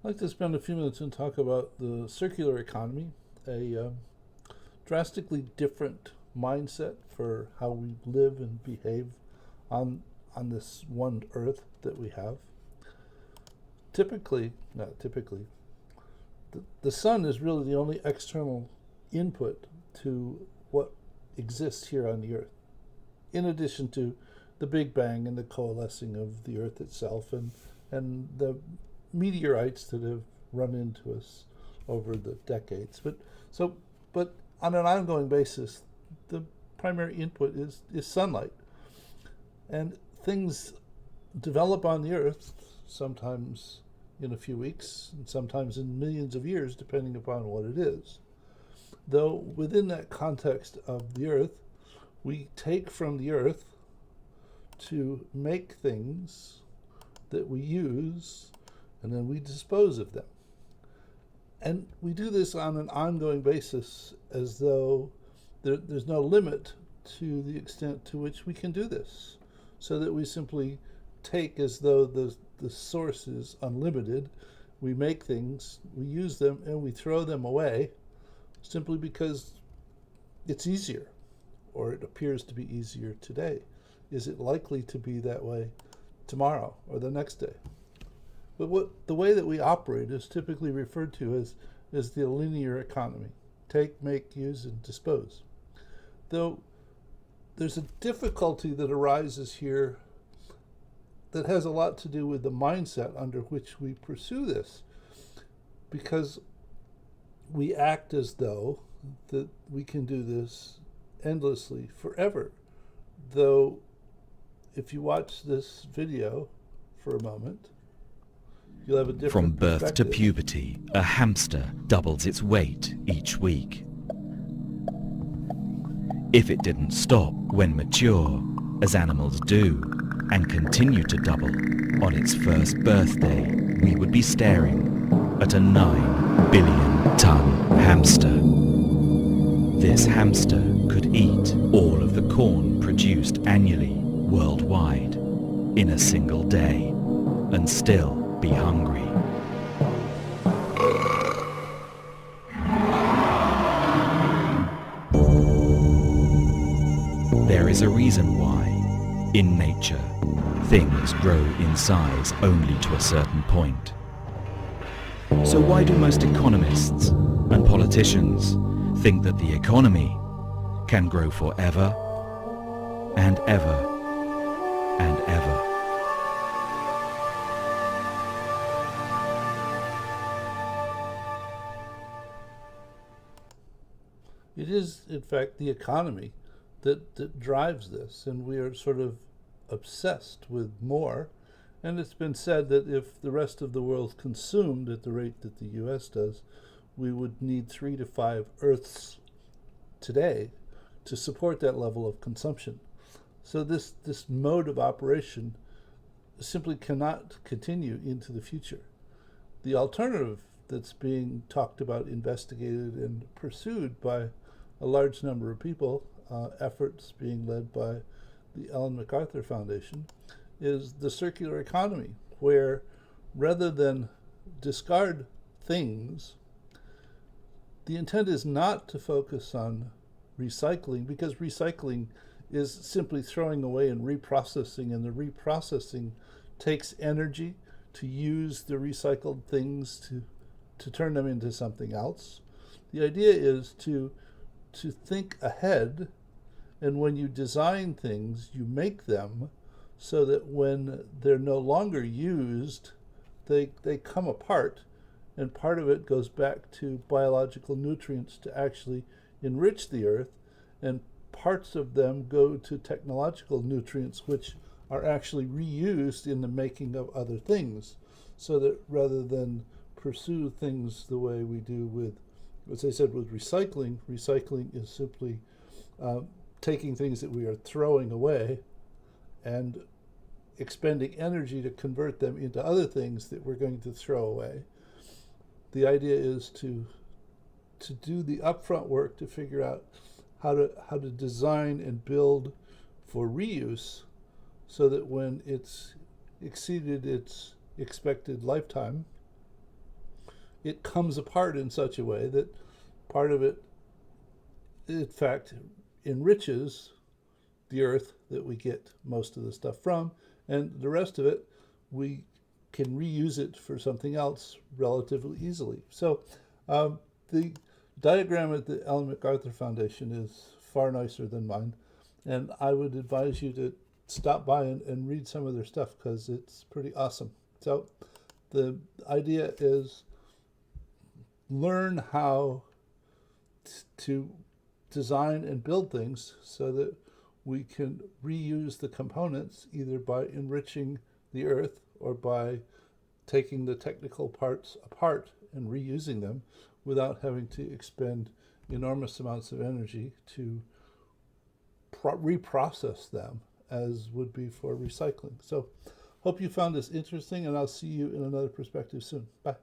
like to spend a few minutes and talk about the circular economy, a drastically different mindset for how we live and behave on this one Earth that we have. Not typically, the sun is really the only external input to what exists here on the Earth, in addition to the Big Bang and the coalescing of the Earth itself and the meteorites that have run into us over the decades. But on an ongoing basis, the primary input is sunlight. And things develop on the Earth, sometimes in a few weeks, and sometimes in millions of years, depending upon what it is. Though within that context of the Earth, we take from the Earth to make things that we use, and then we dispose of them. And we do this on an ongoing basis as though there's no limit to the extent to which we can do this, so that we simply take as though the source is unlimited. We make things, we use them, and we throw them away simply because it's easier, or it appears to be easier today. Is it likely to be that way tomorrow or the next day? But the way that we operate is typically referred to as the linear economy. Take, make, use, and dispose. Though there's a difficulty that arises here that has a lot to do with the mindset under which we pursue this, because we act as though that we can do this endlessly, forever. Though, if you watch this video for a moment, you'll have a different From birth to perspective. puberty, a hamster doubles its weight each week. If it didn't stop when mature, as animals do, and continue to double, on its first birthday, we would be staring at a 9 billion ton hamster. This hamster could eat all of the corn produced annually worldwide in a single day and still be hungry. There is a reason why, in nature, things grow in size only to a certain point. So why do most economists and politicians think that the economy can grow forever and ever and ever? It is, in fact, the economy that drives this, and we are sort of obsessed with more. And it's been said that if the rest of the world consumed at the rate that the US does, we would need 3 to 5 Earths today to support that level of consumption. So this mode of operation simply cannot continue into the future. The alternative that's being talked about, investigated, and pursued by a large number of people, efforts being led by the Ellen MacArthur Foundation, is the circular economy, where rather than discard things, the intent is not to focus on recycling, because recycling is simply throwing away and reprocessing, and the reprocessing takes energy to use the recycled things to turn them into something else. The idea is to think ahead, and when you design things, you make them so that when they're no longer used, they come apart, and part of it goes back to biological nutrients to actually enrich the earth, and parts of them go to technological nutrients which are actually reused in the making of other things, so that rather than pursue things the way we do with, as I said, with recycling is simply taking things that we are throwing away and expending energy to convert them into other things that we're going to throw away. The idea is to do the upfront work to figure out how to design and build for reuse, so that when it's exceeded its expected lifetime, it comes apart in such a way that part of it, in fact, enriches the earth that we get most of the stuff from, and the rest of it, we can reuse it for something else relatively easily. So the diagram at the Ellen MacArthur Foundation is far nicer than mine, and I would advise you to stop by and read some of their stuff because it's pretty awesome. So the idea is learn how to design and build things so that we can reuse the components either by enriching the earth or by taking the technical parts apart and reusing them without having to expend enormous amounts of energy to reprocess them as would be for recycling. So hope you found this interesting, and I'll see you in another perspective soon. Bye.